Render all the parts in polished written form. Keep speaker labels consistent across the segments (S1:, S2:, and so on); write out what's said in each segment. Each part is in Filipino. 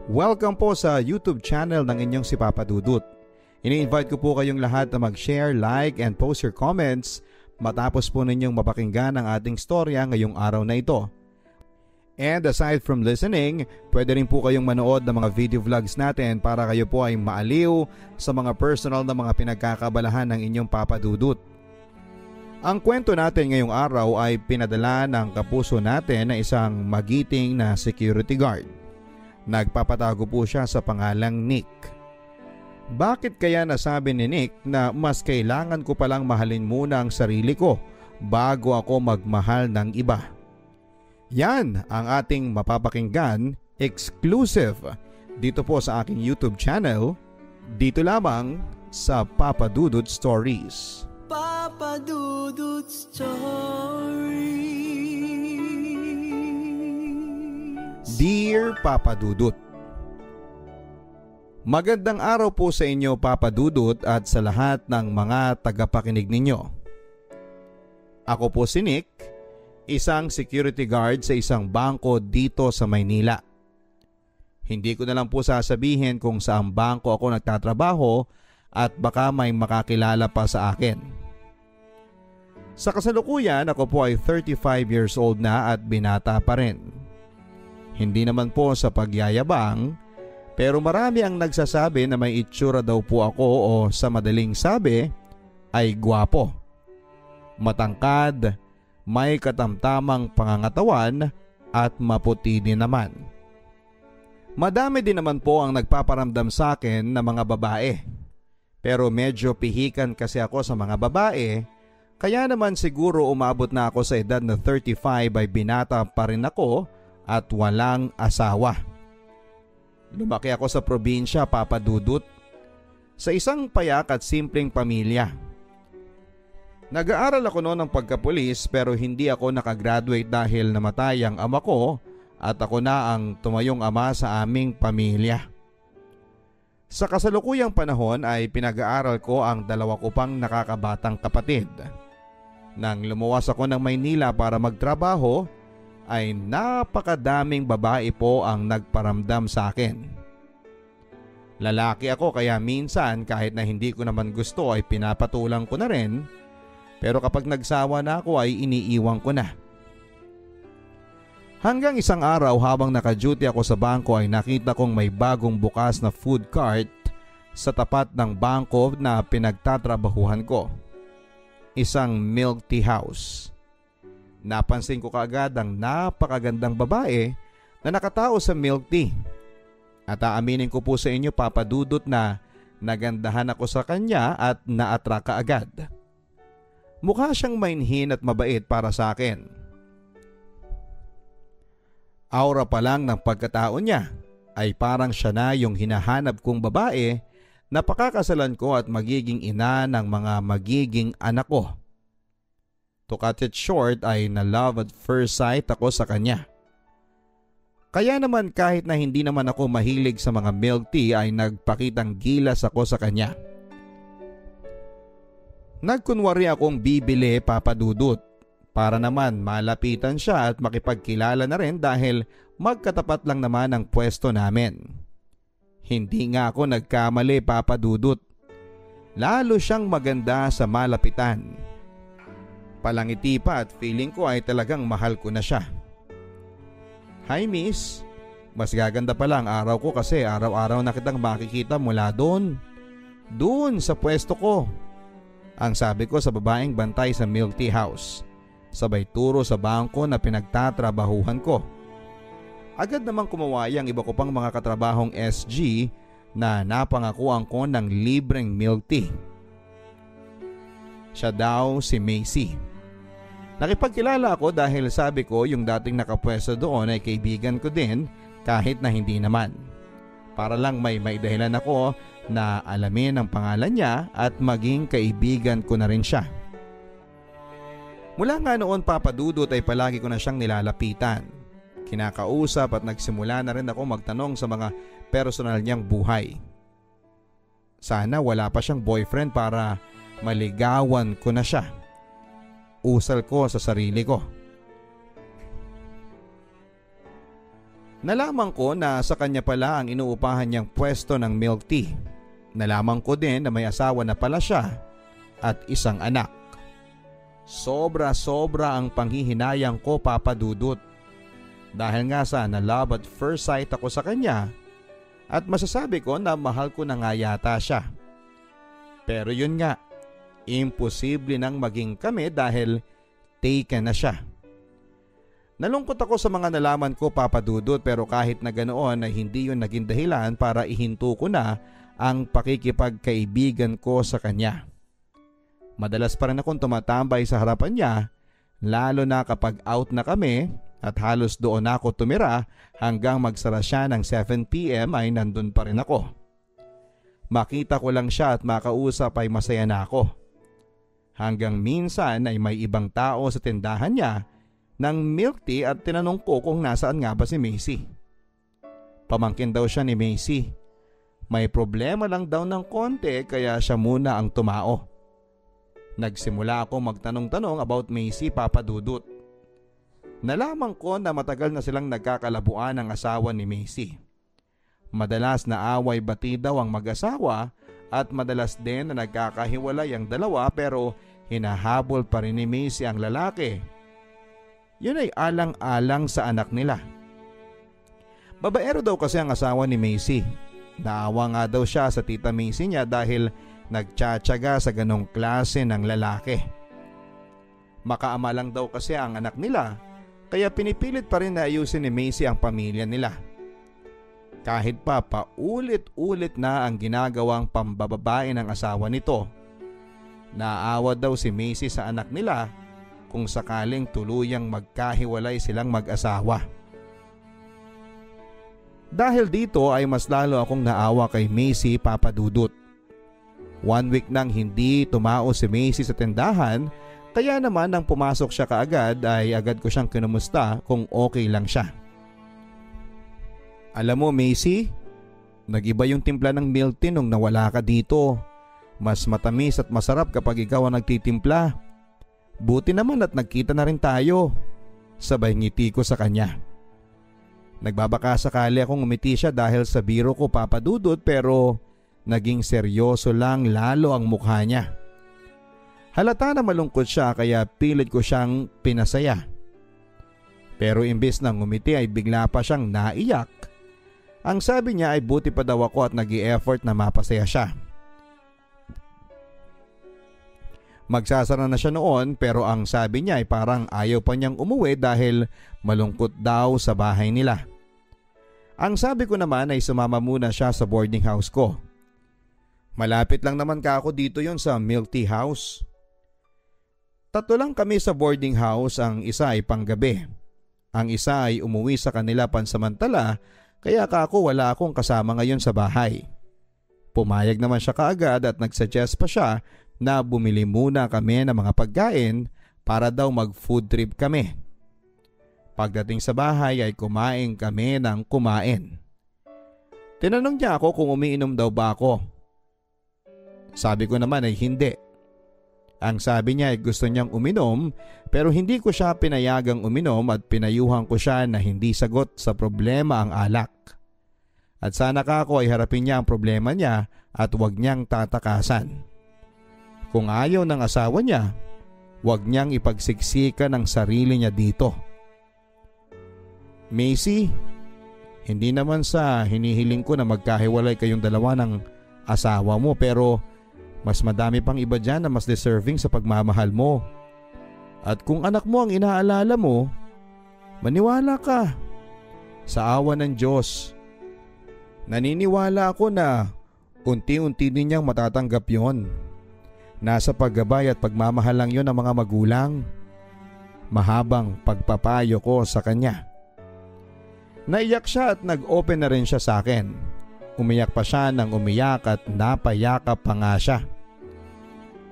S1: Welcome po sa YouTube channel ng inyong si Papa Dudut. Ini-invite ko po kayong lahat na mag-share, like, and post your comments matapos po ninyong mapakinggan ang ating storya ngayong araw na ito. And aside from listening, pwede rin po kayong manood ng mga video vlogs natin para kayo po ay maaliw sa mga personal na mga pinagkakabalahan ng inyong Papa Dudut. Ang kwento natin ngayong araw ay pinadala ng kapuso natin na isang magiting na security guard. Nagpapatago po siya sa pangalang Nick. Bakit kaya nasabi ni Nick na mas kailangan ko palang mahalin muna ang sarili ko bago ako magmahal ng iba? Yan ang ating mapapakinggan exclusive dito po sa aking YouTube channel, dito lamang sa Papa Dudut Stories.
S2: Papa Dudut Stories.
S1: Dear Papa Dudut, magandang araw po sa inyo Papa Dudut at sa lahat ng mga tagapakinig ninyo. Ako po si Nick, isang security guard sa isang bangko dito sa Maynila. Hindi ko na lang po sasabihin kung saang bangko ako nagtatrabaho at baka may makakilala pa sa akin. Sa kasalukuyan ako po ay 35 years old na at binata pa rin. Hindi naman po sa pagyayabang, pero marami ang nagsasabi na may itsura daw po ako o sa madaling sabi ay gwapo. Matangkad, may katamtamang pangangatawan at maputi din naman. Madami din naman po ang nagpaparamdam sa akin na mga babae. Pero medyo pihikan kasi ako sa mga babae, kaya naman siguro umabot na ako sa edad na 35 ay binata pa rin ako at walang asawa. Lumaki ako sa probinsya, Papa Dudut, sa isang payak at simpleng pamilya. Nag-aaral ako noon ng pagkapulis pero hindi ako nakagraduate dahil namatay ang ama ko at ako na ang tumayong ama sa aming pamilya. Sa kasalukuyang panahon ay pinag-aaral ko ang dalawa ko pang nakakabatang kapatid. Nang lumuwas ako ng Maynila para magtrabaho, ay napakadaming babae po ang nagparamdam sa akin. Lalaki ako kaya minsan kahit na hindi ko naman gusto ay pinapatulang ko na rin, pero kapag nagsawa na ako ay iniiwan ko na. Hanggang isang araw habang naka-duty ako sa bangko ay nakita kong may bagong bukas na food cart sa tapat ng bangko na pinagtatrabahuhan ko. Isang milk tea house. Napansin ko kaagad ang napakagandang babae na nakatao sa milk tea. At aaminin ko po sa inyo Papa Dudut na nagandahan ako sa kanya at na-attract kaagad. Mukha siyang mainhin at mabait para sa akin. Aura pa lang ng pagkatao niya ay parang siya na yung hinahanap kong babae na pakakasalan ko at magiging ina ng mga magiging anak ko. To cut it short ay na love at first sight ako sa kanya. Kaya naman kahit na hindi naman ako mahilig sa mga milk tea ay nagpakitang gilas ako sa kanya. Nagkunwari akong bibili Papa Dudut para naman malapitan siya at makipagkilala na rin dahil magkatapat lang naman ang pwesto namin. Hindi nga ako nagkamali Papa Dudut. Lalo siyang maganda sa malapitan. Palangiti pa at feeling ko ay talagang mahal ko na siya. Hi miss, mas gaganda pala ang araw ko kasi araw-araw na kitang makikita mula doon sa pwesto ko. Ang sabi ko sa babaeng bantay sa milk tea house, sabay turo sa bangko na pinagtatrabahuhan ko. Agad namang kumaway ang iba ko pang mga katrabahong SG na napangakuan ko ng libreng milk tea. Siya daw si Macy. Nakipagkilala ako dahil sabi ko yung dating nakapwesto doon ay kaibigan ko din kahit na hindi naman. Para lang may dahilan ako na alamin ang pangalan niya at maging kaibigan ko na rin siya. Mula nga noon Papa Dudut ay palagi ko na siyang nilalapitan. Kinakausap at nagsimula na rin ako magtanong sa mga personal niyang buhay. Sana wala pa siyang boyfriend para maligawan ko na siya. Usal ko sa sarili ko. Nalaman ko na sa kanya pala ang inuupahan niyang pwesto ng milk tea. Nalaman ko din na may asawa na pala siya at isang anak. Sobra-sobra ang panghihinayang ko, Papa Dudut. Dahil nga sa na love at first sight ako sa kanya at masasabi ko na mahal ko na nga yata siya. Pero yun nga, imposible nang maging kami dahil taken na siya. Nalungkot ako sa mga nalaman ko, Papa Dudut, pero kahit na ganoon ay hindi yun naging dahilan para ihinto ko na ang pakikipagkaibigan ko sa kanya. Madalas pa rin akong tumatambay sa harapan niya, lalo na kapag out na kami at halos doon ako tumira hanggang magsara siya ng 7 PM ay nandun pa rin ako. Makita ko lang siya at makausap ay masaya na ako. Hanggang minsan ay may ibang tao sa tindahan niya ng milk tea at tinanong ko kung nasaan nga ba si Macy. Pamangkin daw siya ni Macy. May problema lang daw ng konti kaya siya muna ang tumao. Nagsimula ako magtanong-tanong about Macy, Papa Dudut. Nalaman ko na matagal na silang nagkakalabuan ng asawa ni Macy. Madalas na away bati daw ang mag-asawa at madalas din na nagkakahiwalay ang dalawa pero hinahabol pa rin ni Macy ang lalaki. Yun ay alang-alang sa anak nila. Babaero daw kasi ang asawa ni Macy. Naawa nga daw siya sa tita Macy niya dahil nagtsatsaga sa ganong klase ng lalaki. Makaama lang daw kasi ang anak nila kaya pinipilit pa rin na ayusin ni Macy ang pamilya nila. Kahit pa paulit-ulit na ang ginagawang pambababae ng asawa nito. Naawa daw si Macy sa anak nila kung sakaling tuluyang magkahiwalay silang mag-asawa. Dahil dito ay mas lalo akong naawa kay Macy, Papa Dudut. 1 week nang hindi tumao si Macy sa tindahan kaya naman nang pumasok siya kaagad ay agad ko siyang kinumusta kung okay lang siya. Alam mo Macy, nag-iba yung timpla ng milk tea nung nawala ka dito. Mas matamis at masarap kapag ikaw ang nagtitimpla. Buti naman at nagkita na rin tayo. Sabay ngiti ko sa kanya. Nagbabaka sakali akong umiti siya dahil sa biro ko, Papa Dudut, pero naging seryoso lang lalo ang mukha niya. Halata na malungkot siya kaya pilit ko siyang pinasaya. Pero imbes na ngumiti ay bigla pa siyang naiyak. Ang sabi niya ay buti pa daw ako at nag-i-effort na mapasaya siya. Magsasara na siya noon pero ang sabi niya ay parang ayaw pa niyang umuwi dahil malungkot daw sa bahay nila. Ang sabi ko naman ay sumama muna siya sa boarding house ko. Malapit lang naman ka ako dito yon sa milk tea house. 3 lang kami sa boarding house, ang isa ay panggabi. Ang isa ay umuwi sa kanila pansamantala kaya kako wala akong kasama ngayon sa bahay. Pumayag naman siya kaagad at nagsuggest pa siya na bumili muna kami ng mga pagkain para daw mag-food trip kami. Pagdating sa bahay ay kumain kami ng kumain. Tinanong niya ako kung umiinom daw ba ako. Sabi ko naman ay hindi. Ang sabi niya ay gusto niyang uminom pero hindi ko siya pinayagang uminom at pinayuhan ko siya na hindi sagot sa problema ang alak. At sana kako ay harapin niya ang problema niya at huwag niyang tatakasan. Kung ayaw ng asawa niya, huwag niyang ipagsiksikan ang sarili niya dito. Macy, hindi naman sa hinihiling ko na magkahiwalay kayong dalawa ng asawa mo pero mas madami pang iba dyan na mas deserving sa pagmamahal mo. At kung anak mo ang inaalala mo, maniwala ka. Sa awa ng Diyos, naniniwala ako na unti-unti din niyang matatanggap yon. Nasa paggabay at pagmamahal lang yon ng mga magulang. Mahabang pagpapayo ko sa kanya. Naiyak siya at nag-open na rin siya sa akin. Umiyak pa siya nang umiyak at napayakap pa nga siya.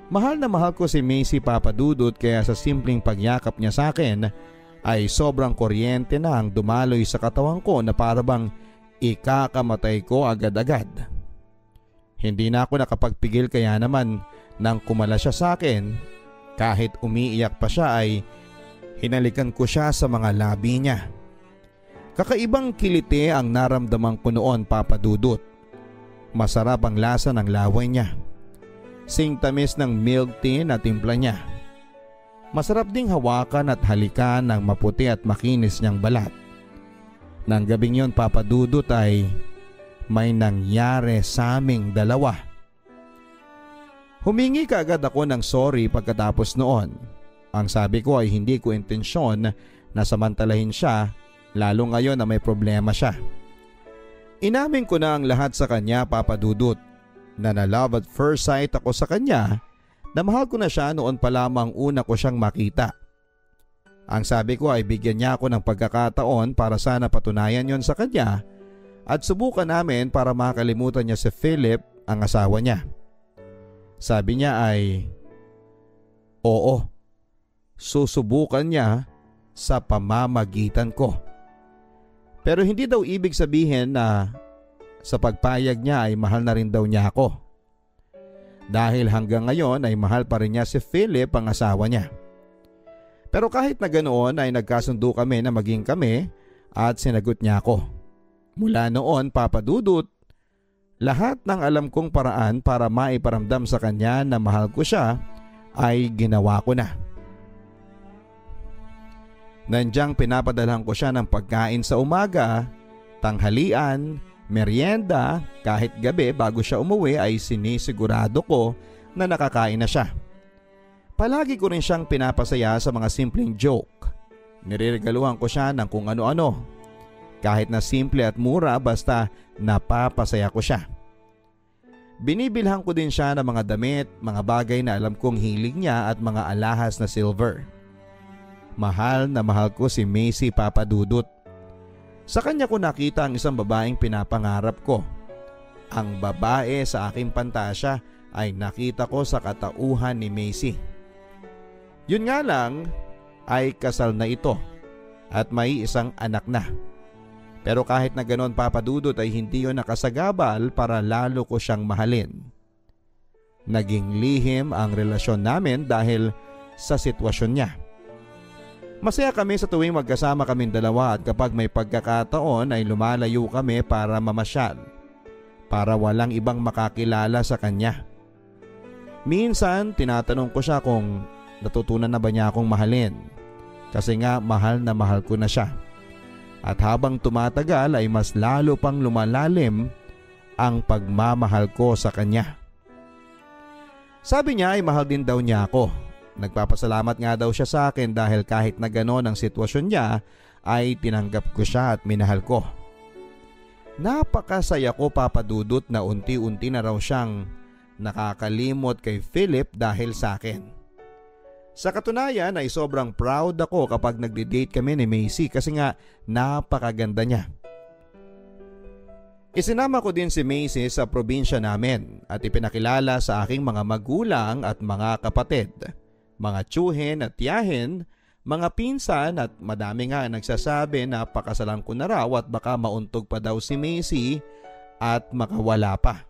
S1: Mahal na mahal ko si Macy, Papa Dudut, kaya sa simpleng pagyakap niya sa akin ay sobrang kuryente na ang dumaloy sa katawan ko na parabang ikakamatay ko agad-agad. Hindi na ako nakapagpigil kaya naman nang kumala siya sa akin, kahit umiiyak pa siya ay hinalikan ko siya sa mga labi niya. Kakaibang kiliti ang naramdaman ko noon, Papa Dudut. Masarap ang lasa ng laway niya. Singtamis ng milk tea na timpla niya. Masarap ding hawakan at halikan ng maputi at makinis niyang balat. Nang gabing yon, Papa Dudut, ay may nangyari sa aming dalawa. Humingi kaagad ako ng sorry pagkatapos noon. Ang sabi ko ay hindi ko intensyon na samantalahin siya, lalo ngayon na may problema siya. Inamin ko na ang lahat sa kanya, Papa Dudut, na love at first sight ako sa kanya, na mahal ko na siya noon pa lamang una ko siyang makita. Ang sabi ko ay bigyan niya ako ng pagkakataon para sana patunayan yon sa kanya at subukan namin para makalimutan niya si Philip, ang asawa niya. Sabi niya ay, oo, susubukan niya sa pamamagitan ko. Pero hindi daw ibig sabihin na sa pagpayag niya ay mahal na rin daw niya ako. Dahil hanggang ngayon ay mahal pa rin niya si Philip, ang asawa niya. Pero kahit na ganoon ay nagkasundo kami na maging kami at sinagot niya ako. Mula noon, Papa Dudut, lahat ng alam kong paraan para maiparamdam sa kanya na mahal ko siya ay ginawa ko na. Nandyang pinapadalhan ko siya ng pagkain sa umaga, tanghalian, merienda, kahit gabi bago siya umuwi ay sinisigurado ko na nakakain na siya. Palagi ko rin siyang pinapasaya sa mga simpleng joke. Nireregaluhan ko siya ng kung ano-ano. Kahit na simple at mura, basta napapasaya ko siya. Binibilhan ko din siya ng mga damit, mga bagay na alam kong hilig niya at mga alahas na silver. Mahal na mahal ko si Macy, Papa Dudut. Sa kanya ko nakita ang isang babaeng pinapangarap ko. Ang babae sa aking pantasya ay nakita ko sa katauhan ni Macy. Yun nga lang ay kasal na ito at may isang anak na. Pero kahit na ganon, Papa Dudut, ay hindi yun nakasagabal para lalo ko siyang mahalin. Naging lihim ang relasyon namin dahil sa sitwasyon niya. Masaya kami sa tuwing magkasama kaming dalawa at kapag may pagkakataon ay lumalayo kami para mamasyal, para walang ibang makakilala sa kanya. Minsan tinatanong ko siya kung natutunan na ba niya akong mahalin, kasi nga mahal na mahal ko na siya. At habang tumatagal ay mas lalo pang lumalalim ang pagmamahal ko sa kanya. Sabi niya ay mahal din daw niya ako. Nagpapasalamat nga daw siya sa akin dahil kahit na gano'n ang sitwasyon niya ay tinanggap ko siya at minahal ko. Napakasaya ko, Papa Dudut, na unti-unti na raw siyang nakakalimot kay Philip dahil sa akin. Sa katunayan ay sobrang proud ako kapag nagde-date kami ni Macy kasi nga napakaganda niya. Isinama ko din si Macy sa probinsya namin at ipinakilala sa aking mga magulang at mga kapatid, mga tiyuhin at tiyahin, mga pinsan at madami nga nagsasabi na pakasalan ko na raw at baka mauntog pa daw si Macy at makawala pa.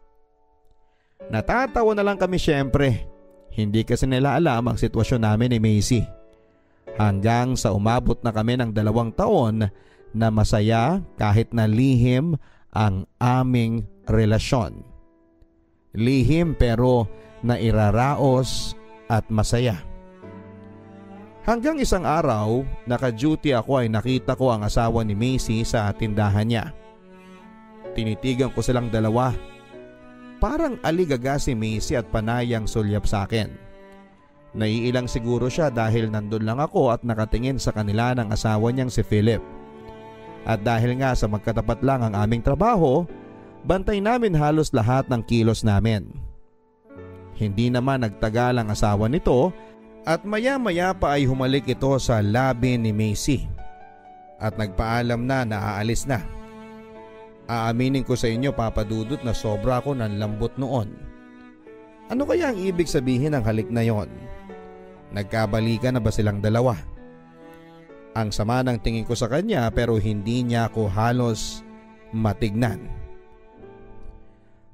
S1: Natatawa na lang kami syempre. Hindi kasi nila alam ang sitwasyon namin ni Macy. Hanggang sa umabot na kami ng 2 taon na masaya kahit na lihim ang aming relasyon. Lihim pero nairaraos at masaya. Hanggang isang araw, naka-duty ako ay nakita ko ang asawa ni Macy sa tindahan niya. Tinitigan ko silang dalawa. Parang aligaga si Macy at panayang sulyap sa akin. Naiilang siguro siya dahil nandun lang ako at nakatingin sa kanila ng asawa niyang si Philip. At dahil nga sa magkatapat lang ang aming trabaho, bantay namin halos lahat ng kilos namin. Hindi naman nagtagal ang asawa nito at maya-maya pa ay humalik ito sa labi ni Macy at nagpaalam na aalis na. Aaminin ko sa inyo, Papa Dudut, na sobra ako ng lambot noon. Ano kaya ang ibig sabihin ng halik na yon? Nagkabalikan na ba silang dalawa? Ang sama ng tingin ko sa kanya pero hindi niya ako halos matignan.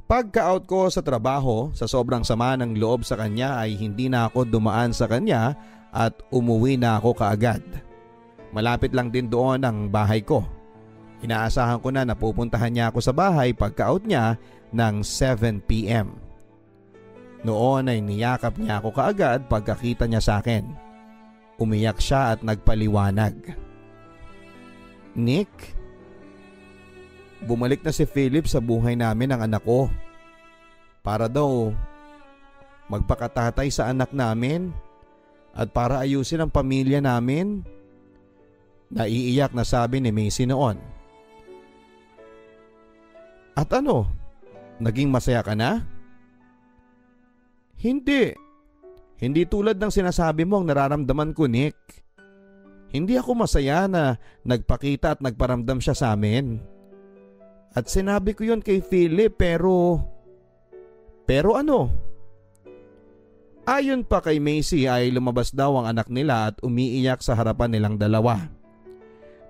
S1: Pagka-out ko sa trabaho, sa sobrang sama ng loob sa kanya ay hindi na ako dumaan sa kanya at umuwi na ako kaagad. Malapit lang din doon ang bahay ko. Inaasahan ko na pupuntahan niya ako sa bahay pagka-out niya ng 7 p.m. Noon ay niyakap niya ako kaagad pagkakita niya sa akin. Umiyak siya at nagpaliwanag. Nick, bumalik na si Philip sa buhay namin ng anak ko. Para daw magpakatatay sa anak namin at para ayusin ang pamilya namin. Naiiyak na sabi ni Macy noon. At ano? Naging masaya ka na? Hindi. Hindi tulad ng sinasabi mo ang nararamdaman ko, Nick. Hindi ako masaya na nagpakita at nagparamdam siya sa amin. At sinabi ko yun kay Philip pero ano? Ayon pa kay Macy ay lumabas daw ang anak nila at umiiyak sa harapan nilang dalawa.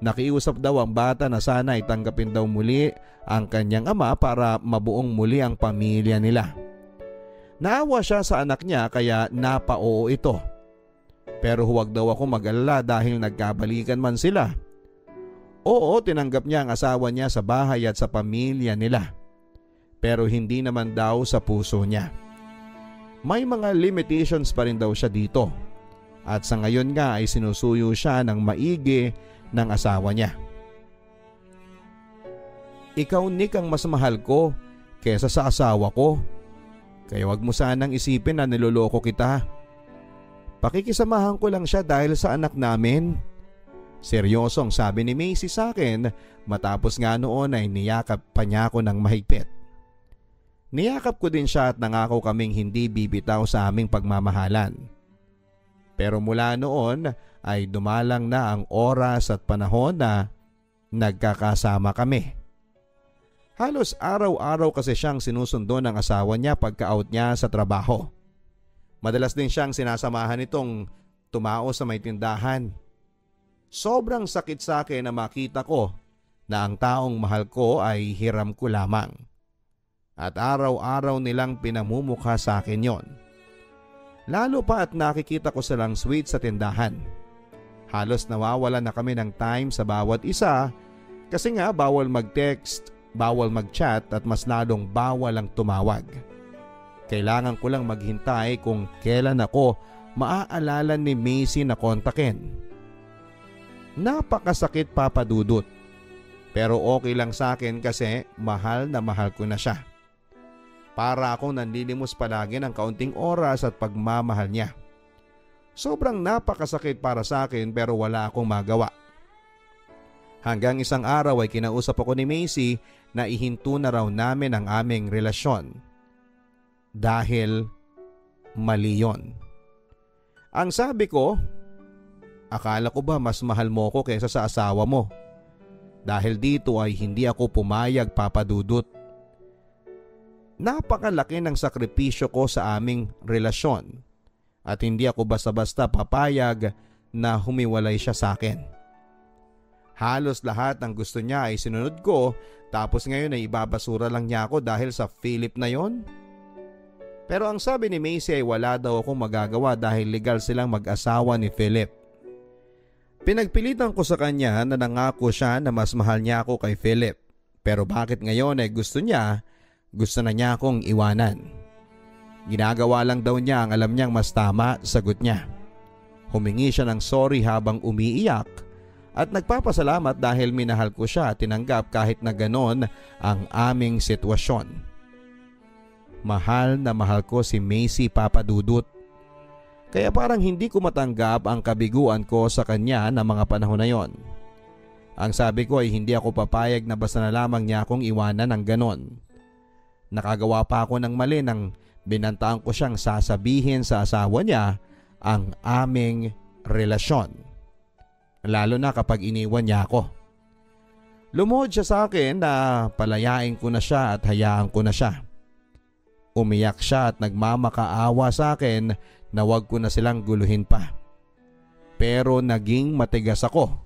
S1: Nakiusap daw ang bata na sana ay tanggapin daw muli ang kanyang ama para mabuong muli ang pamilya nila. Naawa siya sa anak niya kaya napaoo ito. Pero huwag daw ako mag-alala dahil nagkabalikan man sila. Oo, tinanggap niya ang asawa niya sa bahay at sa pamilya nila. Pero hindi naman daw sa puso niya. May mga limitations pa rin daw siya dito. At sa ngayon nga ay sinusuyo siya ng maigi ng asawa niya. Ikaw, Nick, ang mas mahal ko kesa sa asawa ko. Kaya wag mo sanang isipin na niloloko kita. Pakikisamahan ko lang siya dahil sa anak namin. Seryosong sabi ni Macy sa akin matapos nga noon ay niyakap pa niya ako ng mahigpit. Niyakap ko din siya at nangako kaming hindi bibitaw sa aming pagmamahalan. Pero mula noon ay dumalang na ang oras at panahon na nagkakasama kami. Halos araw-araw kasi siyang sinusundo ng asawa niya pagka-out niya sa trabaho. Madalas din siyang sinasamahan nitong tumao sa may tindahan. Sobrang sakit sa akin na makita ko na ang taong mahal ko ay hiram ko lamang. At araw-araw nilang pinamumukha sa akin yon. Lalo pa at nakikita ko silang sweet sa tindahan. Halos nawawala na kami ng time sa bawat isa kasi nga bawal mag-text, bawal mag-chat at mas lalong bawal ang tumawag. Kailangan ko lang maghintay kung kailan ako maaalala ni Macy na kontakin. Napakasakit, Papa Dudut. Pero okay lang sa akin kasi mahal na mahal ko na siya. Para akong nanlilimos palagi ng kaunting oras at pagmamahal niya. Sobrang napakasakit para sa akin pero wala akong magawa. Hanggang isang araw ay kinausap ako ni Macy na ihinto na raw namin ang aming relasyon. Dahil mali yon. Ang sabi ko, akala ko ba mas mahal mo ko kaysa sa asawa mo? Dahil dito ay hindi ako pumayag, Papa Dudut. Napakalaki ng sakripisyo ko sa aming relasyon at hindi ako basta-basta papayag na humiwalay siya sa akin. Halos lahat ng gusto niya ay sinunod ko tapos ngayon ay ibabasura lang niya ako dahil sa Philip na yon. Pero ang sabi ni Macy ay wala daw akong magagawa dahil legal silang mag-asawa ni Philip. Pinagpilitan ko sa kanya na nangako siya na mas mahal niya ako kay Philip. Pero bakit ngayon ay gusto na niya akong iwanan. Ginagawa lang daw niya ang alam niyang mas tama, sagot niya. Humingi siya ng sorry habang umiiyak at nagpapasalamat dahil minahal ko siya at tinanggap kahit na ganon ang aming sitwasyon. Mahal na mahal ko si Macy, Papa Dudut. Kaya parang hindi ko matanggap ang kabiguan ko sa kanya na mga panahon na yon. Ang sabi ko ay hindi ako papayag na basta na lamang niya akong iwanan ng ganon. Nakagawa pa ako ng mali nang binantaan ko siyang sasabihin sa asawa niya ang aming relasyon. Lalo na kapag iniwan niya ako. Lumuhod siya sa akin na palayain ko na siya at hayaan ko na siya. Umiyak siya at nagmamakaawa sa akin na wag ko na silang guluhin pa. Pero naging matigas ako.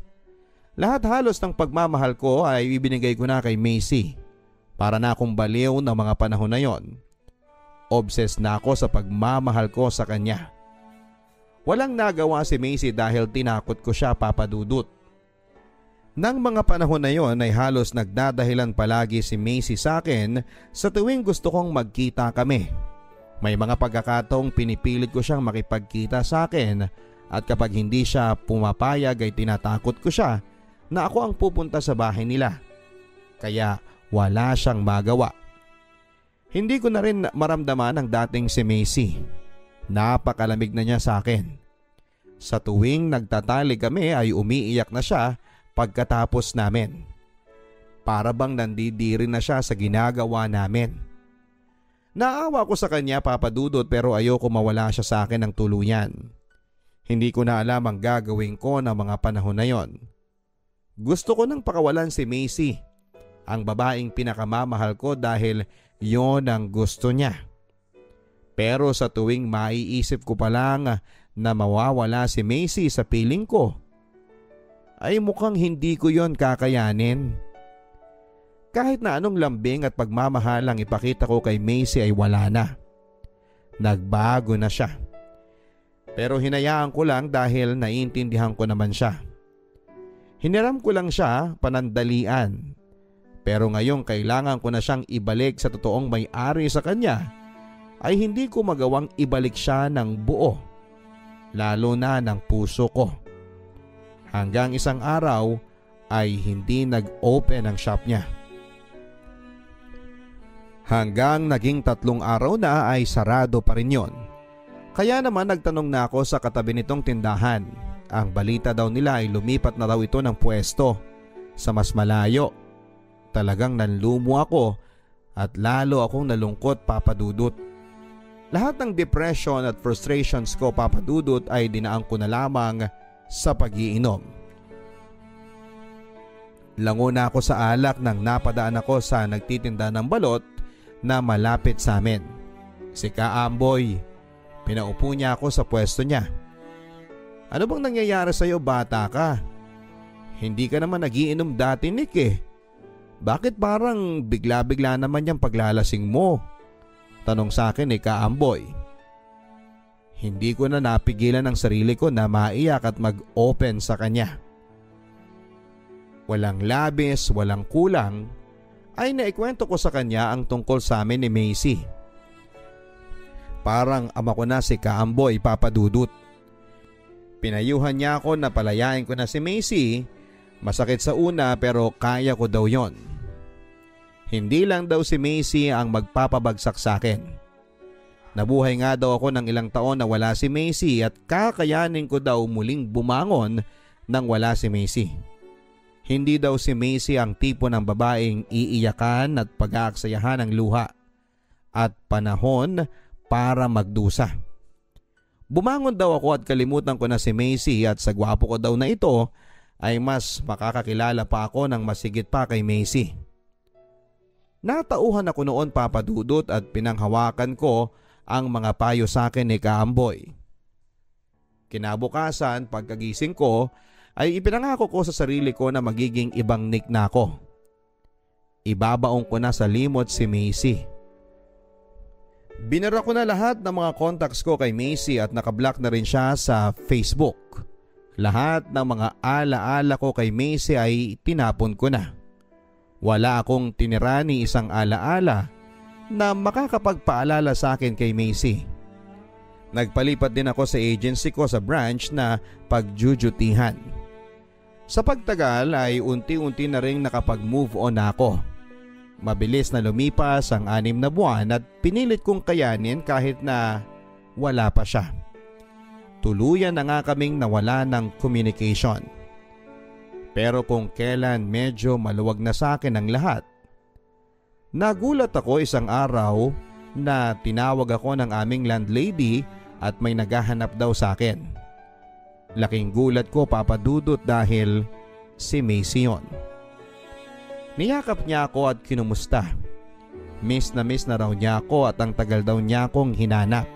S1: Lahat halos ng pagmamahal ko ay ibinigay ko na kay Macy. Para na akong baliw ng mga panahon na yon. Obsessed na ako sa pagmamahal ko sa kanya. Walang nagawa si Macy dahil tinakot ko siya, Papa Dudut. Nang mga panahon na yon ay halos nagdadahilan palagi si Macy sa akin sa tuwing gusto kong magkita kami. May mga pagkakataong pinipilit ko siyang makipagkita sa akin at kapag hindi siya pumapayag ay tinatakot ko siya na ako ang pupunta sa bahay nila. Kaya wala siyang magawa. Hindi ko na rin maramdaman ang dating si Macy. Napakalamig na niya sa akin. Sa tuwing nagtatali kami ay umiiyak na siya pagkatapos namin. Para bang nandidiri na siya sa ginagawa namin. Naawa ko sa kanya, Papa Dudut, pero ayoko mawala siya sa akin ng tuluyan. Hindi ko na alam ang gagawin ko ng mga panahon na yon. Gusto ko nang pakawalan si Macy, ang babaeng pinakamamahal ko, dahil yon ang gusto niya. Pero sa tuwing maiisip ko pa lang na mawawala si Macy sa piling ko, ay mukhang hindi ko yon kakayanin. Kahit na anong lambing at pagmamahal ang ipakita ko kay Macy ay wala na. Nagbago na siya. Pero hinayaan ko lang dahil naiintindihan ko naman siya. Hiniram ko lang siya panandalian. Pero ngayong kailangan ko na siyang ibalik sa totoong may-ari sa kanya, ay hindi ko magawang ibalik siya ng buo, lalo na ng puso ko. Hanggang isang araw ay hindi nag-open ang shop niya. Hanggang naging 3 araw na ay sarado pa rin yon. Kaya naman nagtanong na ako sa katabi nitong tindahan. Ang balita daw nila ay lumipat na daw ito ng pwesto sa mas malayo. Talagang nanlumo ako at lalo akong nalungkot, Papa Dudut. Lahat ng depression at frustrations ko, Papa Dudut, ay dinaan ko na lamang sa pag-iinom. Lango na ako sa alak nang napadaan ako sa nagtitinda ng balot na malapit sa amin. Si Kaamboy. Pinaupo niya ako sa pwesto niya. Ano bang nangyayari sa iyo, bata ka? Hindi ka naman nagiinom dati, Nick eh. Bakit parang bigla-bigla naman yung paglalasing mo? Tanong sa akin ni Kaamboy. Hindi ko na napigilan ang sarili ko na maiyak at mag-open sa kanya. Walang labis, walang kulang, ay naikwento ko sa kanya ang tungkol sa amin ni Macy. Parang ama ko na si Kaamboy, Papa Dudut. Pinayuhan niya ako na palayain ko na si Macy. Masakit sa una pero kaya ko daw yon. Hindi lang daw si Macy ang magpapabagsak sa akin. Nabuhay nga daw ako ng ilang taon na wala si Macy at kakayanin ko daw muling bumangon nang wala si Macy. Hindi daw si Macy ang tipo ng babaeng iiyakan at pag-aaksayahan ng luha at panahon para magdusa. Bumangon daw ako at kalimutan ko na si Macy at sa gwapo ko daw na ito ay mas makakakilala pa ako ng masigit pa kay Macy. Natauhan ako noon, Papa Dudut, at pinanghawakan ko ang mga payo sa akin ni Kaamboy. Kinabukasan, pagkagising ko, ay ipinangako ko sa sarili ko na magiging ibang Nick na ako. Ibabaong ko na sa limot si Macy. Binara ko na lahat ng mga contacts ko kay Macy at nakablock na rin siya sa Facebook. Lahat ng mga alaala ko kay Macy ay tinapon ko na. Wala akong tinira ni isang alaala na makakapagpaalala sa akin kay Macy. Nagpalipat din ako sa agency ko sa branch na pagjujutihan. Sa pagtagal ay unti-unti na rin nakapag-move on ako. Mabilis na lumipas ang 6 na buwan at pinilit kong kayanin kahit na wala pa siya. Tuluyan na nga kaming nawala ng communication. Pero kung kailan medyo maluwag na sa akin ang lahat, nagulat ako isang araw na tinawag ako ng aming landlady at may naghahanap daw sa akin. Laking gulat ko, Papa Dudut, dahil si Macy yun. Niyakap niya ako at kinumusta. Miss na raw niya ako at ang tagal daw niya akong hinanap.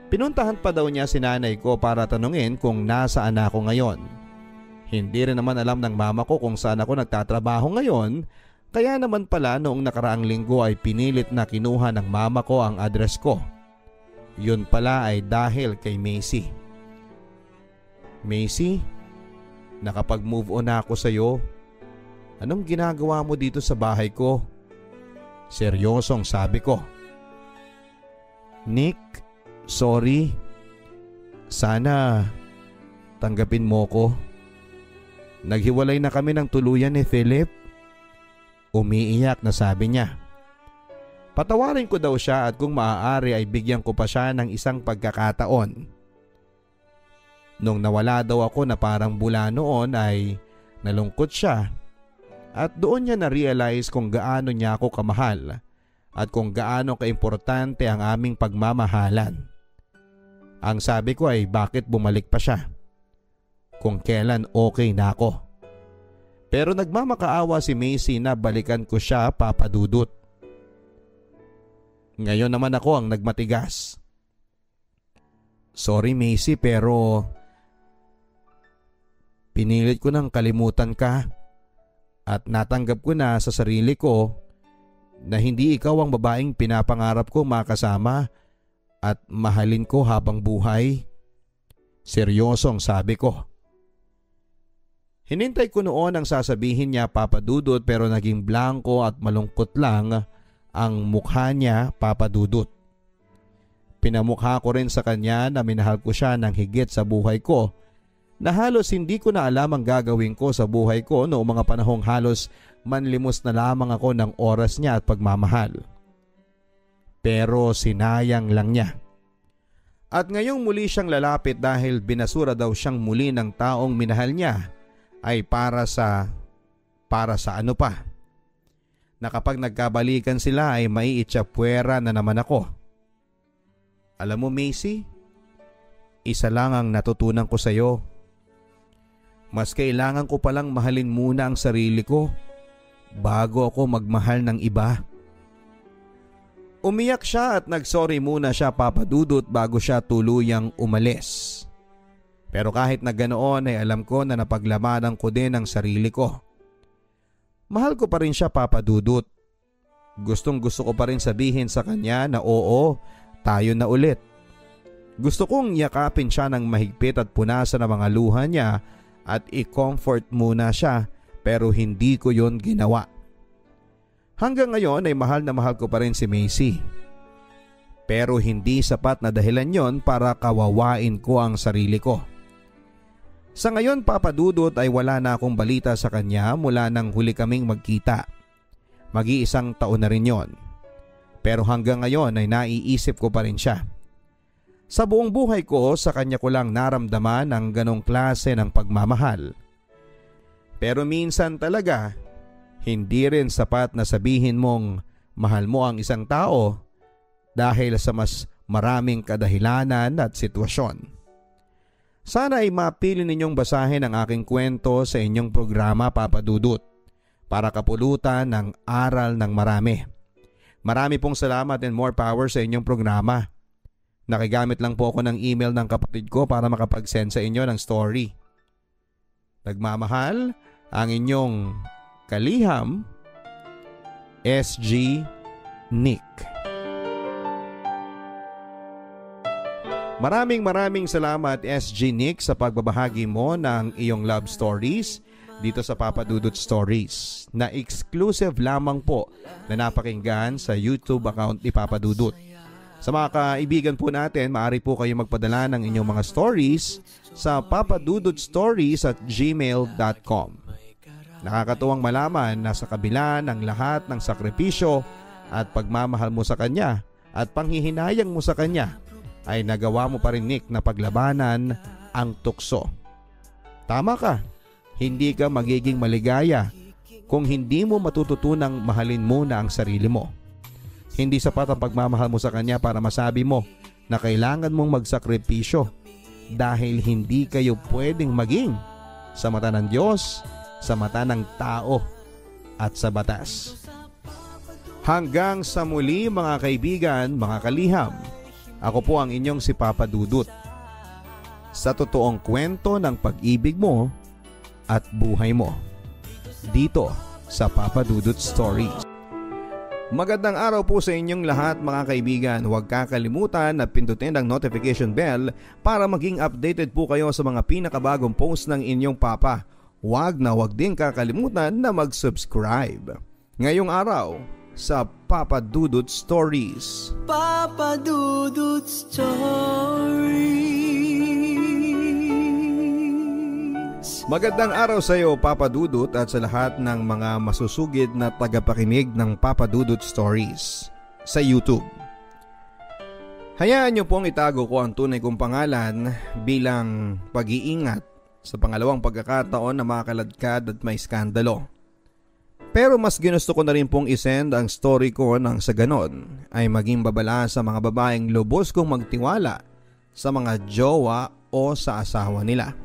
S1: Pinuntahan pa daw niya si nanay ko para tanungin kung nasaan ako ngayon. Hindi rin naman alam ng mama ko kung saan ako nagtatrabaho ngayon, kaya naman pala noong nakaraang linggo ay pinilit na kinuha ng mama ko ang address ko. Yun pala ay dahil kay Macy. Macy, Nakapag-move on na ako sa'yo. Anong ginagawa mo dito sa bahay ko? Seryosong sabi ko. Nick, sorry. Sana tanggapin mo ko. Naghiwalay na kami ng tuluyan ni Philip. Umiiyak na sabi niya. Patawarin ko daw siya at kung maaari ay bigyan ko pa siya ng isang pagkakataon. Nung nawala daw ako na parang bula noon ay nalungkot siya at doon niya na-realize kung gaano niya ako kamahal at kung gaano kaimportante ang aming pagmamahalan. Ang sabi ko ay bakit bumalik pa siya? Kung kailan okay na ako. Pero nagmamakaawa si Macy na balikan ko siya, Papa Dudut. Ngayon naman ako ang nagmatigas. Sorry Macy pero pinilit ko nang kalimutan ka at natanggap ko na sa sarili ko na hindi ikaw ang babaeng pinapangarap ko makasama at mahalin ko habang buhay. Seryosong sabi ko. Hinintay ko noon ang sasabihin niya, Papa Dudut, pero naging blanko at malungkot lang ang mukha niya, Papa Dudut. Pinamukha ko rin sa kanya na minahal ko siya ng higit sa buhay ko na halos hindi ko na alam ang gagawin ko sa buhay ko noong mga panahong halos manlimos na lamang ako ng oras niya at pagmamahal. Pero sinayang lang niya. At ngayong muli siyang lalapit dahil binasura daw siyang muli ng taong minahal niya ay para sa ano pa? Na kapag nagkabalikan sila ay maiitsapwera na naman ako. Alam mo Macy, isa lang ang natutunan ko sa iyo. Mas kailangan ko palang mahalin muna ang sarili ko bago ako magmahal ng iba. Umiyak siya at nagsorry muna siya, Papa Dudut, bago siya tuluyang umalis. Pero kahit na ganoon ay alam ko na napaglamanan ko din ang sarili ko. Mahal ko pa rin siya, Papa Dudut. Gustong gusto ko pa rin sabihin sa kanya na oo, tayo na ulit. Gusto kong yakapin siya ng mahigpit at punasan ang mga luha niya at i-comfort muna siya, pero hindi ko yon ginawa. Hanggang ngayon ay mahal na mahal ko pa rin si Macy. Pero hindi sapat na dahilan yon para kawawain ko ang sarili ko. Sa ngayon, Papa Dudut, ay wala na akong balita sa kanya mula nang huli kaming magkita. Mag-iisang taon na rin yon. Pero hanggang ngayon ay naiisip ko pa rin siya. Sa buong buhay ko, sa kanya ko lang naramdaman ang ganong klase ng pagmamahal. Pero minsan talaga, hindi rin sapat na sabihin mong mahal mo ang isang tao dahil sa mas maraming kadahilanan at sitwasyon. Sana ay mapili ninyong basahin ang aking kwento sa inyong programa, Papa Dudut, para kapulutan ng aral ng marami. Marami pong salamat and more power sa inyong programa. Nakigamit lang po ako ng email ng kapatid ko para makapag-send sa inyo ng story. Nagmamahal ang inyong kaliham, SG Nick. Maraming salamat SG Nick sa pagbabahagi mo ng iyong love stories dito sa Papa Dudut Stories na exclusive lamang po na napakinggan sa YouTube account ni Papa Dudut. Sa mga kaibigan po natin, maaari po kayo magpadala ng inyong mga stories sa papadudutstories@gmail.com. Nakakatuwang malaman na sa kabila ng lahat ng sakripisyo at pagmamahal mo sa kanya at panghihinayang mo sa kanya, ay nagawa mo pa rin, Nick, na paglabanan ang tukso. Tama ka, hindi ka magiging maligaya kung hindi mo matututunang mahalin muna ang sarili mo. Hindi sapat ang pagmamahal mo sa kanya para masabi mo na kailangan mong magsakripisyo dahil hindi kayo pwedeng maging sa mata ng Diyos, sa mata ng tao at sa batas. Hanggang sa muli mga kaibigan, mga kaliham, ako po ang inyong si Papa Dudut. Sa totoong kwento ng pag-ibig mo at buhay mo. Dito sa Papa Dudut Stories. Magandang araw po sa inyong lahat mga kaibigan. Huwag kakalimutan na pindutin ang notification bell para maging updated po kayo sa mga pinakabagong post ng inyong papa. Huwag din kakalimutan na mag-subscribe. Ngayong araw sa Papa Dudut Stories.
S2: Papa Dudut Stories.
S1: Magandang araw sa iyo Papa Dudut at sa lahat ng mga masusugid na tagapakinig ng Papa Dudut Stories sa YouTube. Hayaan niyo pong itago ko ang tunay kong pangalan bilang pag-iingat sa pangalawang pagkakataon na makaladkad at may skandalo. Pero mas ginusto ko na rin pong isend ang story ko nang sa ganon ay maging babala sa mga babaeng lubos kong magtiwala sa mga jowa o sa asawa nila.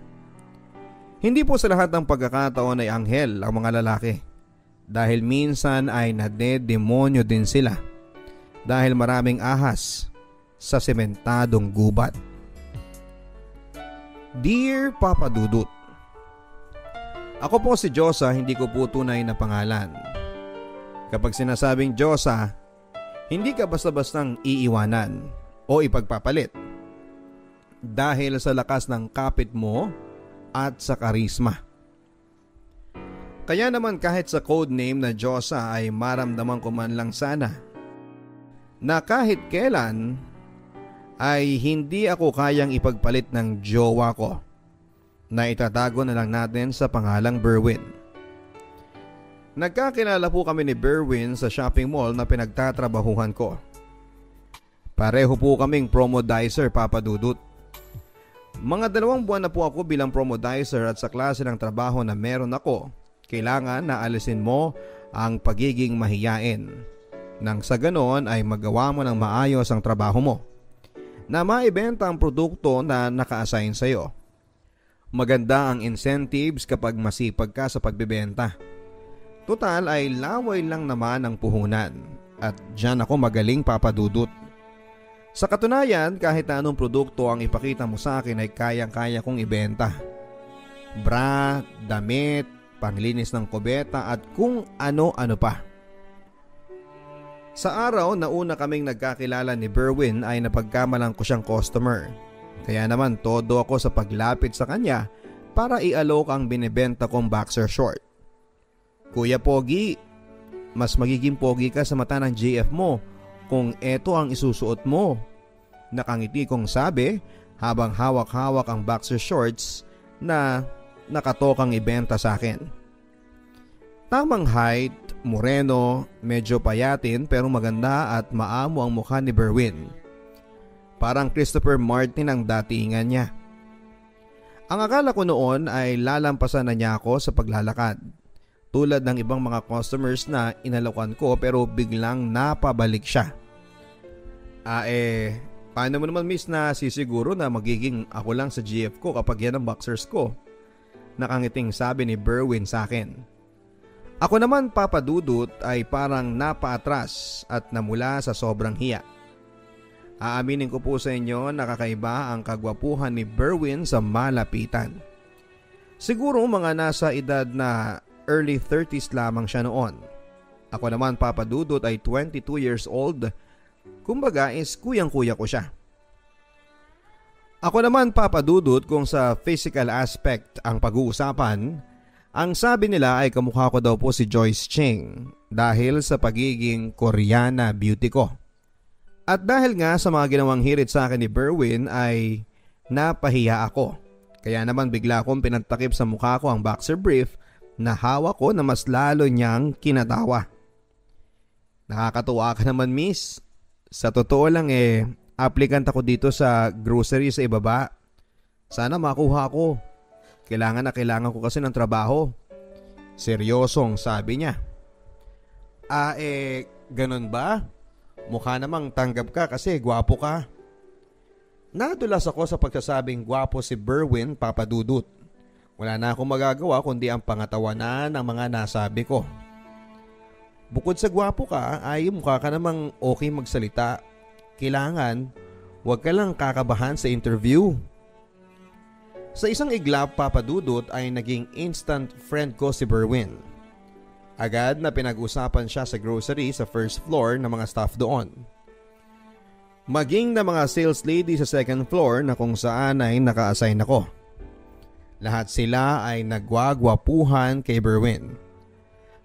S1: Hindi po sa lahat ng pagkakataon ay anghel ang mga lalaki dahil minsan ay nadedemonyo din sila dahil maraming ahas sa sementadong gubat. Dear Papa Dudut, ako po si Josa, hindi ko po tunay na pangalan. Kapag sinasabing Josa, hindi ka basta-bastang iiwanan o ipagpapalit dahil sa lakas ng kapit mo at sa karisma. Kaya naman kahit sa code name na Josa ay maramdaman ko man lang sana na kahit kailan ay hindi ako kayang ipagpalit ng jowa ko na itatago na lang natin sa pangalang Berwin. Nagkakilala po kami ni Berwin sa shopping mall na pinagtatrabahuhan ko. Pareho po kaming promodizer Papa Dudut. Mga 2 buwan na po ako bilang promodizer at sa klase ng trabaho na meron ako, kailangan na alisin mo ang pagiging mahiyain. Nang sa ganon ay magawa mo ng maayos ang trabaho mo na maibenta ang produkto na naka-assign sa iyo. Maganda ang incentives kapag masipag ka sa pagbebenta. Total ay laway lang naman ang puhunan at dyan ako magaling Papa Dudut. Sa katunayan, kahit anong produkto ang ipakita mo sa akin ay kayang-kaya kong ibenta. Bra, damit, panglinis ng kubeta at kung ano-ano pa. Sa araw na una kaming nagkakilala ni Berwin ay napagkamalang ko siyang customer. Kaya naman todo ako sa paglapit sa kanya para i-alok ang binibenta kong boxer short. Kuya Pogi, mas magiging pogi ka sa mata ng GF mo kung eto ang isusuot mo. Nakangiti kong sabi habang hawak-hawak ang boxer shorts na nakatokang ibenta sa akin. Tamang height, moreno, medyo payatin pero maganda at maamo ang mukha ni Berwin. Parang Christopher Martin ang datingan niya. Ang akala ko noon ay lalampasan na niya ako sa paglalakad. Tulad ng ibang mga customers na inalokan ko pero biglang napabalik siya. Paano mo naman miss na sisiguro na magiging ako lang sa GF ko kapag yan ang boxers ko? Nakangiting sabi ni Berwin sa akin. Ako naman Papa Dudut ay parang napaatras at namula sa sobrang hiya. Aaminin ko po sa inyo na kakaiba ang kagwapuhan ni Berwin sa malapitan. Siguro mga nasa edad na early 30s lamang siya noon. Ako naman Papa Dudut ay 22 years old. Kumbaga is kuyang-kuya ko siya. Ako naman Papa Dudut kung sa physical aspect ang pag-uusapan, ang sabi nila ay kamukha ko daw po si Joyce Cheng dahil sa pagiging Koreana beauty ko. At dahil nga sa mga ginawang hirit sa akin ni Berwin ay napahiya ako. Kaya naman bigla akong pinagtakip sa mukha ko ang boxer brief na hawak ko na mas lalo niyang kinatawa. Nakakatuwa ka naman miss. Sa totoo lang applicant ako dito sa grocery sa ibaba. Sana makuha ko. Kailangan ko kasi ng trabaho. Seryosong sabi niya. Ganun ba? Mukha namang tanggap ka kasi gwapo ka. Nadulas ako sa pagsasabing gwapo si Berwin Papa Dudut. Wala na akong magagawa kundi ang pangatawanan ng mga nasabi ko. Bukod sa gwapo ka ay mukha ka namang okay magsalita. Kailangan huwag ka lang kakabahan sa interview. Sa isang iglap Papa Dudut ay naging instant friend ko si Berwin. Agad na pinag-usapan siya sa grocery sa first floor ng mga staff doon. Maging na mga sales lady sa second floor na kung saan ay naka-assign ako. Lahat sila ay nagwagwapuhan kay Berwin.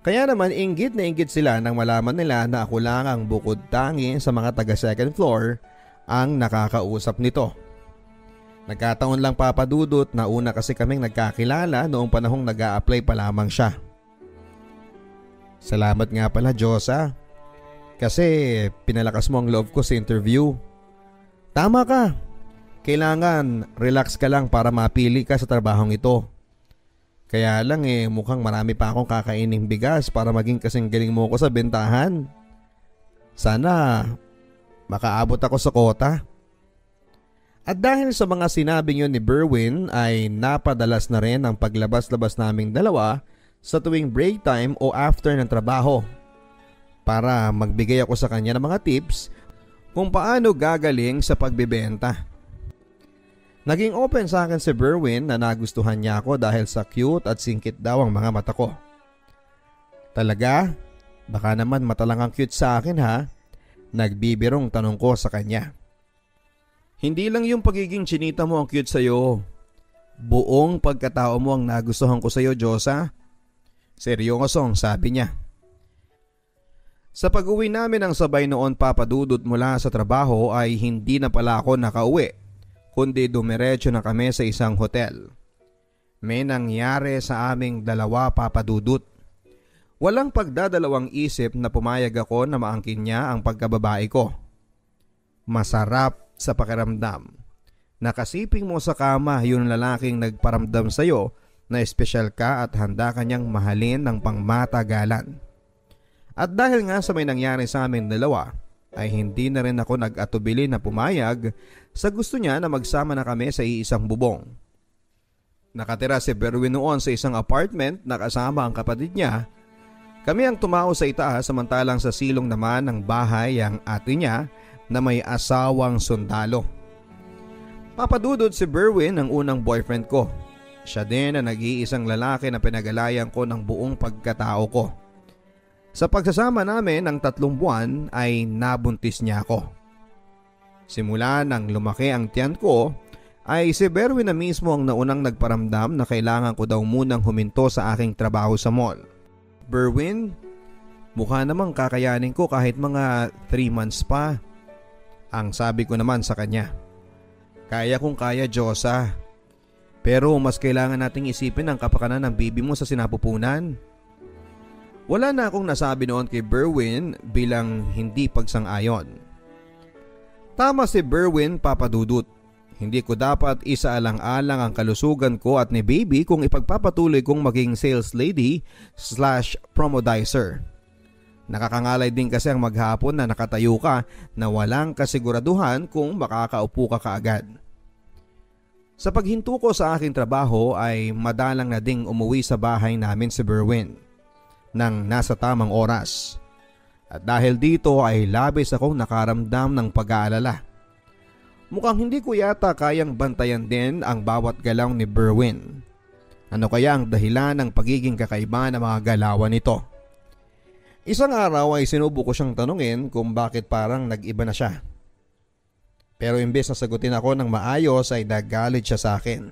S1: Kaya naman inggit na inggit sila nang malaman nila na ako lang ang bukod tangi sa mga taga second floor ang nakakausap nito. Nagkataon lang papadudot na una kasi kaming nagkakilala noong panahong nag-a-apply pa lamang siya. Salamat nga pala Diyosa. Kasi pinalakas mo ang love ko sa interview. Tama ka. Kailangan relax ka lang para mapili ka sa trabahong ito. Kaya lang mukhang marami pa akong kakaining bigas para maging kasing galing mo ko sa bentahan. Sana makaabot ako sa kota. At dahil sa mga sinabing yun ni Berwin ay napadalas na rin ang paglabas-labas naming dalawa sa tuwing break time o after ng trabaho. Para magbigay ako sa kanya ng mga tips kung paano gagaling sa pagbebenta. Naging open sa akin si Berwin na nagustuhan niya ako dahil sa cute at singkit daw ang mga mata ko. Talaga? Baka naman mata lang ang cute sa akin ha? Nagbibirong tanong ko sa kanya. Hindi lang yung pagiging chinita mo ang cute sa'yo. Buong pagkatao mo ang nagustuhan ko sa'yo, Diyosa. Seryosong sabi niya. Sa pag-uwi namin ng sabay noon papadudot mula sa trabaho ay hindi na pala ako nakauwi, kundi dumiretso na kami sa isang hotel. May nangyari sa aming dalawa papadudot. Walang pagdadalawang isip na pumayag ako na maangkin niya ang pagkababae ko. Masarap sa pakiramdam. Nakasiping mo sa kama yung lalaking nagparamdam sa'yo na espesyal ka at handa kanyang mahalin ng pangmatagalan. At dahil nga sa may nangyari sa amin dalawa, ay hindi na rin ako nag-atubili na pumayag sa gusto niya na magsama na kami sa iisang bubong. Nakatira si Berwin noon sa isang apartment na kasama ang kapatid niya. Kami ang tumao sa itaas samantalang sa silong naman ng bahay ang ate niya na may asawang sundalo. Papadudod si Berwin ang unang boyfriend ko. Siya din ang nag-iisang lalaki na pinagalayan ko ng buong pagkatao ko. Sa pagsasama namin ng 3 buwan ay nabuntis niya ako. Simula nang lumaki ang tiyan ko ay si Berwin na mismo ang naunang nagparamdam na kailangan ko daw munang huminto sa aking trabaho sa mall. Berwin, mukha namang kakayanin ko kahit mga 3 months pa. Ang sabi ko naman sa kanya. Kaya kong kaya, Diyosa. Pero mas kailangan nating isipin ang kapakanan ng baby mo sa sinapupunan. Wala na akong nasabi noon kay Berwin bilang hindi pagsang-ayon. Tama si Berwin papadudot. Hindi ko dapat isaalang-alang ang kalusugan ko at ni baby kung ipagpapatuloy kong maging sales lady / promodizer. Nakakangalay din kasi ang maghapon na nakatayo ka na walang kasiguraduhan kung makakaupo ka kaagad. Sa paghinto ko sa aking trabaho ay madalang na ding umuwi sa bahay namin si Berwin nang nasa tamang oras. At dahil dito ay labis akong nakaramdam ng pag-aalala. Mukhang hindi ko yata kayang bantayan din ang bawat galaw ni Berwin. Ano kaya ang dahilan ng pagiging kakaiba ng mga galawan nito? Isang araw ay sinubo ko siyang tanungin kung bakit parang nag-iba na siya. Pero imbes na sagutin ako ng maayos ay nagalit siya sa akin.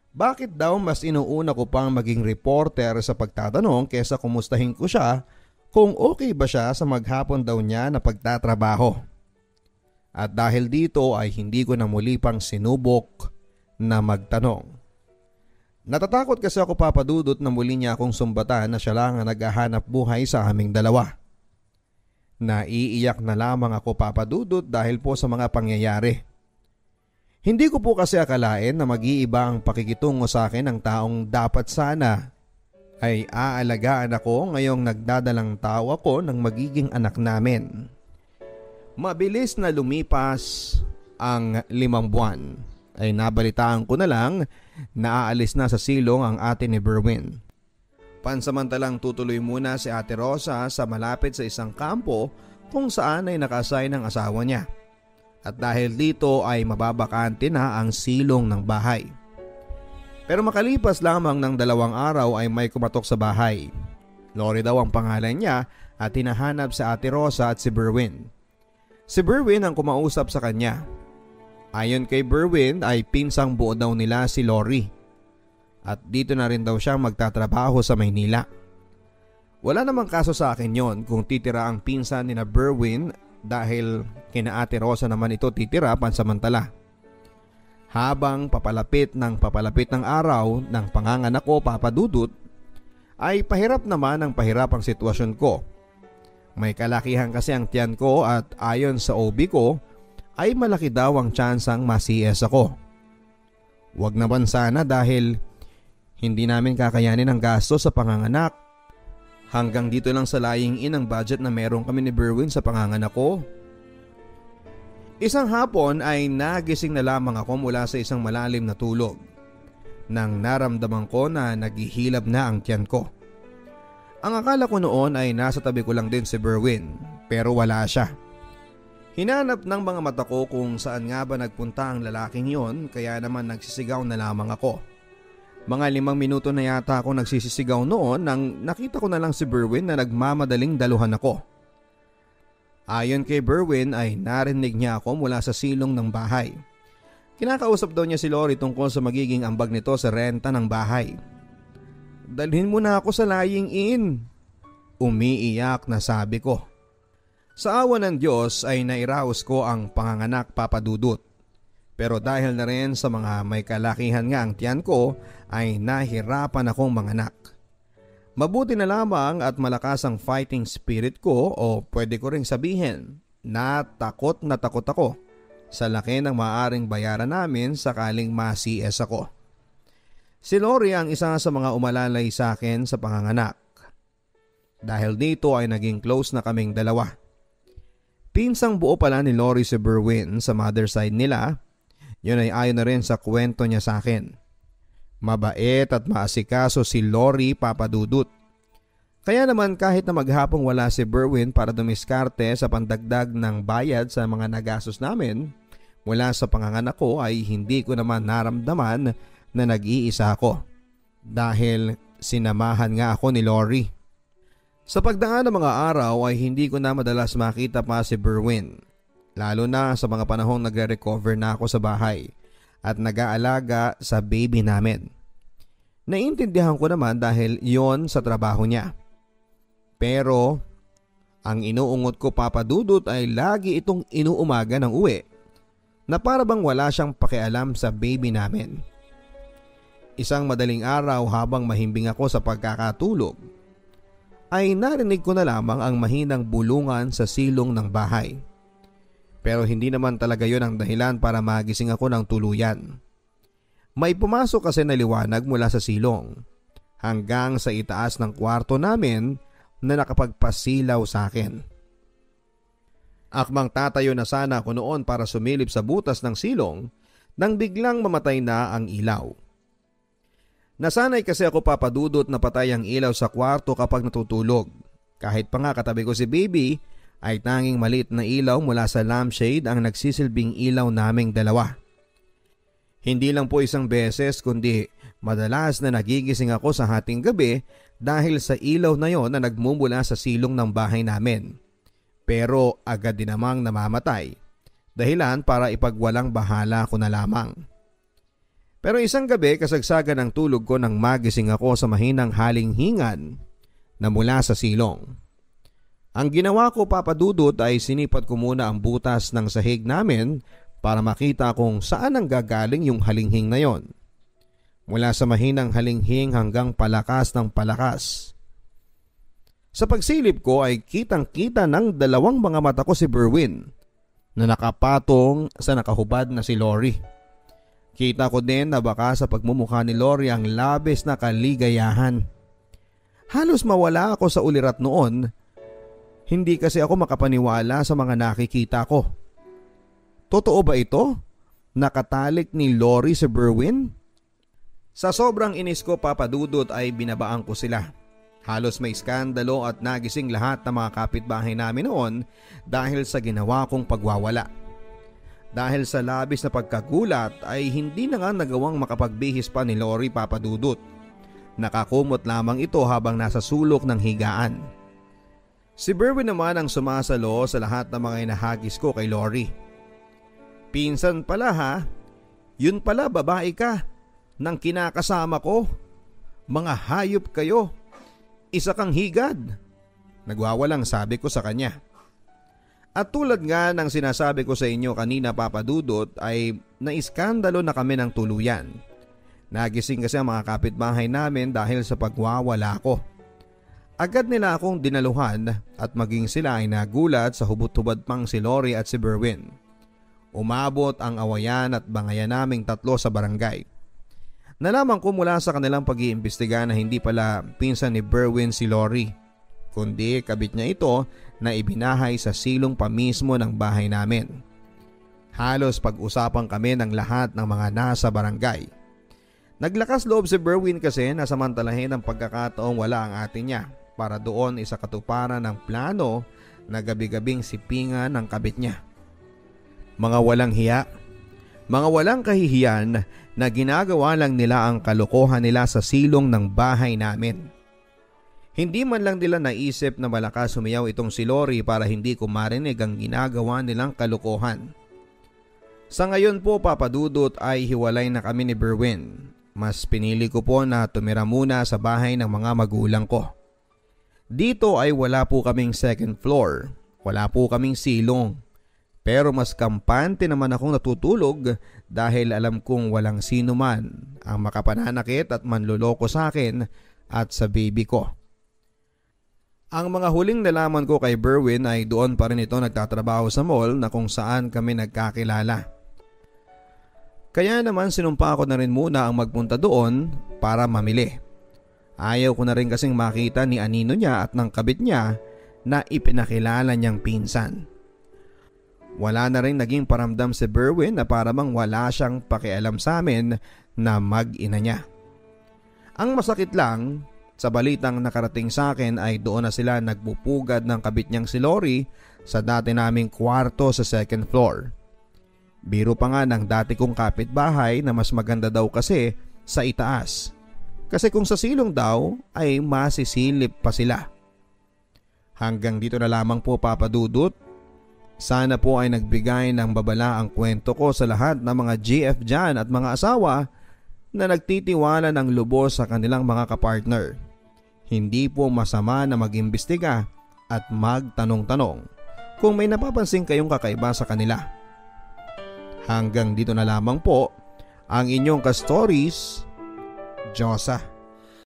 S1: Bakit daw mas inuuna ko pang maging reporter sa pagtatanong kesa kumustahin ko siya kung okay ba siya sa maghapon daw niya na pagtatrabaho. At dahil dito ay hindi ko na muli pang sinubok na magtanong. Natatakot kasi ako papadudot na muli niya akong sumbatan na siya lang ang naghahanap buhay sa aming dalawa. Naiiyak na lamang ako papadudot dahil po sa mga pangyayari. Hindi ko po kasi akalain na mag-iiba ang pakikitungo sa akin ng taong dapat sana ay aalagaan ako ngayong nagdadalang tao ako ng magiging anak namin. Mabilis na lumipas ang 5 buwan ay nabalitaan ko na lang na aalis na sa silong ang ate ni Berwin. Pansamantalang tutuloy muna si Ate Rosa sa malapit sa isang kampo kung saan ay naka-assign ang asawa niya. At dahil dito ay mababakante na ang silong ng bahay. Pero makalipas lamang ng 2 araw ay may kumatok sa bahay. Lori daw ang pangalan niya at hinahanap sa Ate Rosa at si Berwin. Si Berwin ang kumausap sa kanya. Ayon kay Berwin ay pinsang buo daw nila si Lori. At dito na rin daw siyang magtatrabaho sa Maynila. Wala namang kaso sa akin yon kung titira ang pinsan ni na Berwin dahil kina Ate Rosa naman ito titira pansamantala. Habang papalapit ng araw ng panganganak ko, Papa Dudut, ay pahirap naman ang pahirap ang sitwasyon ko. May kalakihan kasi ang tiyan ko at ayon sa OB ko ay malaki daw ang tsansang ma-CS ako. Wag naman sana dahil hindi namin kakayanin ang gasto sa panganganak. Hanggang dito lang sa lying-in ang budget na meron kami ni Berwin sa panganganak ko. Isang hapon ay nagising na lamang ako mula sa isang malalim na tulog nang naramdaman ko na naghihilab na ang tiyan ko. Ang akala ko noon ay nasa tabi ko lang din si Berwin pero wala siya. Hinanap ng mga mata ko kung saan nga ba nagpunta ang lalaking yon kaya naman nagsisigaw na lamang ako. Mga 5 minuto na yata ako nagsisisigaw noon nang nakita ko na lang si Berwin na nagmamadaling daluhan ako. Ayon kay Berwin ay narinig niya ako mula sa silong ng bahay. Kinakausap daw niya si Lori tungkol sa magiging ambag nito sa renta ng bahay. Dalhin mo na ako sa lying-in. Umiiyak na sabi ko. Sa awa ng Diyos ay nairaos ko ang panganganak, Papa Dudut. Pero dahil na rin sa mga may kalakihan nga ang tiyan ko ay nahirapan akong manganak. Mabuti na lamang at malakas ang fighting spirit ko o pwede ko ring sabihin na takot ako sa laki ng maaaring bayaran namin sakaling ma-CS ako. Si Lori ang isa sa mga umalalay sa akin sa panganganak. Dahil dito ay naging close na kaming dalawa. Pinsang buo pala ni Lori si Berwin sa mother side nila. Yun ay ayon na rin sa kwento niya sa akin. Mabait at maasikaso si Lori, Papa Dudut. Kaya naman kahit na maghapong wala si Berwin para dumiskarte sa pandagdag ng bayad sa mga nagastos namin, mula sa panganganak ko ay hindi ko naman naramdaman na nag-iisa ako dahil sinamahan nga ako ni Lori. Sa pagdaan ng mga araw ay hindi ko na madalas makita pa si Berwin, lalo na sa mga panahong nagre-recover na ako sa bahay at nag-aalaga sa baby namin. Naiintindihan ko naman dahil yon sa trabaho niya. Pero ang inuungot ko, Papa Dudut, ay lagi itong inuumaga ng uwi na para bang wala siyang pakialam sa baby namin. Isang madaling araw habang mahimbing ako sa pagkakatulog ay narinig ko na lamang ang mahinang bulungan sa silong ng bahay. Pero hindi naman talaga yon ang dahilan para magising ako ng tuluyan. May pumasok kasi na liwanag mula sa silong hanggang sa itaas ng kwarto namin na nakapagpasilaw sa akin. Akmang tatayo na sana ako noon para sumilip sa butas ng silong nang biglang mamatay na ang ilaw. Nasanay kasi ako, Papa Dudut, na patay ang ilaw sa kwarto kapag natutulog. Kahit pa nga katabi ko si baby ay tanging maliit na ilaw mula sa lampshade ang nagsisilbing ilaw naming dalawa. Hindi lang po isang beses kundi madalas na nagigising ako sa hating gabi dahil sa ilaw na yon na nagmumula sa silong ng bahay namin. Pero agad din namang namamatay, dahilan para ipagwalang bahala ko na lamang. Pero isang gabi kasagsagan ng tulog ko nang magising ako sa mahinang halinghingan na mula sa silong. Ang ginawa ko, Papa Dudut, ay sinipat ko muna ang butas ng sahig namin para makita kung saan ang gagaling yung halinghing na yon. Mula sa mahinang halinghing hanggang palakas ng palakas. Sa pagsilip ko ay kitang-kita ng dalawang mga mata ko si Berwin na nakapatong sa nakahubad na si Lori. Kita ko din na baka sa pagmumukha ni Lori ang labis na kaligayahan. Halos mawala ako sa ulirat noon. Hindi kasi ako makapaniwala sa mga nakikita ko. Totoo ba ito? Nakatalik ni Lori si Berwin? Sa sobrang inis ko, Papa Dudut, ay binabaan ko sila. Halos may skandalo at nagising lahat ng mga kapitbahay namin noon dahil sa ginawa kong pagwawala. Dahil sa labis na pagkagulat ay hindi na nga nagawang makapagbihis pa ni Lori, Papa Dudut. Nakakumot lamang ito habang nasa sulok ng higaan. Si Berwin naman ang sumasalo sa lahat ng mga inahagis ko kay Lori. "Pinsan pala ha? Yun pala babae ka nang kinakasama ko. Mga hayop kayo. Isa kang higad." Nagwawalang sabi ko sa kanya. At tulad nga ng sinasabi ko sa inyo kanina, Papa Dudut, ay naiskandalo na kami ng tuluyan. Nagising kasi ang mga kapitbahay namin dahil sa pagwawala ko. Agad nila akong dinaluhan at maging sila ay nagulat sa hubot-hubad pang si Lori at si Berwin. Umabot ang awayan at bangayan naming tatlo sa barangay. Nalaman ko mula sa kanilang pag-iimbestiga na hindi pala pinsan ni Berwin si Lori, kundi kabit niya ito na ibinahay sa silong pa mismo ng bahay namin. Halos pag-usapan kami ng lahat ng mga nasa barangay. Naglakas loob si Berwin kasi na samantalahin ang pagkakataong wala ang ate niya para doon isakatuparan ng plano na gabi-gabing sipingan ng kabit niya. Mga walang hiya, mga walang kahihiyan na ginagawa lang nila ang kalokohan nila sa silong ng bahay namin. Hindi man lang nila naisip na malakas sumiyaw itong si Lori para hindi ko marinig ang ginagawa nilang kalokohan. Sa ngayon po, Papa Dudut, ay hiwalay na kami ni Berwin. Mas pinili ko po na tumira muna sa bahay ng mga magulang ko. Dito ay wala po kaming second floor, wala po kaming silong. Pero mas kampante naman akong natutulog dahil alam kong walang sino man ang makapananakit at manloloko sa akin at sa baby ko. Ang mga huling nalaman ko kay Berwin ay doon pa rin ito nagtatrabaho sa mall na kung saan kami nagkakilala. Kaya naman sinumpa ko na rin muna ang magpunta doon para mamili. Ayaw ko na rin kasing makita ni anino niya at ng kabit niya na ipinakilala niyang pinsan. Wala na rin naging paramdam si Berwin na para bang wala siyang pakialam sa amin na mag-ina niya. Ang masakit lang, sa balitang nakarating sa akin ay doon na sila nagpupugad ng kabit niyang si Lori sa dati naming kwarto sa second floor. Biro pa nga ng dati kong kapitbahay na mas maganda daw kasi sa itaas. Kasi kung sa silong daw ay masisilip pa sila. Hanggang dito na lamang po, Papa Dudut. Sana po ay nagbigay ng babala ang kwento ko sa lahat ng mga GF dyan at mga asawa na nagtitiwala ng lubos sa kanilang mga kapartner. Hindi po masama na mag-imbestiga at magtanong-tanong kung may napapansin kayong kakaiba sa kanila. Hanggang dito na lamang po ang inyong ka-stories, Josa.